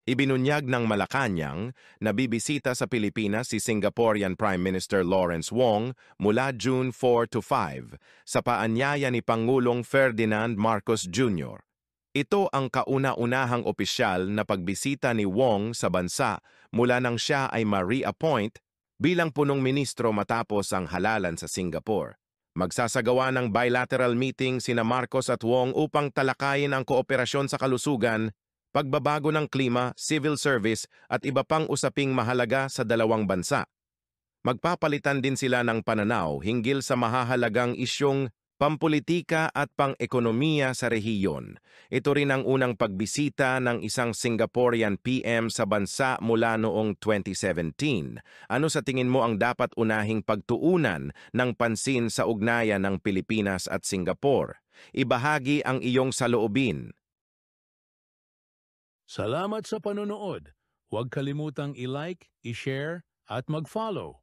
Ibinunyag ng Malacanang na bibisita sa Pilipinas si Singaporean Prime Minister Lawrence Wong mula June 4 to 5 sa paanyaya ni Pangulong Ferdinand Marcos Jr. Ito ang kauna-unahang opisyal na pagbisita ni Wong sa bansa mula nang siya ay ma-reappoint bilang punong ministro matapos ang halalan sa Singapore. Magsasagawa ng bilateral meeting sina Marcos at Wong upang talakayin ang kooperasyon sa kalusugan, pagbabago ng klima, civil service at iba pang usaping mahalaga sa dalawang bansa. Magpapalitan din sila ng pananaw hinggil sa mahahalagang isyong pampolitika at pang-ekonomiya sa rehiyon. Ito rin ang unang pagbisita ng isang Singaporean PM sa bansa mula noong 2017. Ano sa tingin mo ang dapat unahing pagtuunan ng pansin sa ugnayan ng Pilipinas at Singapore? Ibahagi ang iyong saloobin. Salamat sa panonood. Huwag kalimutang i-like, i-share at mag-follow.